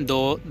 2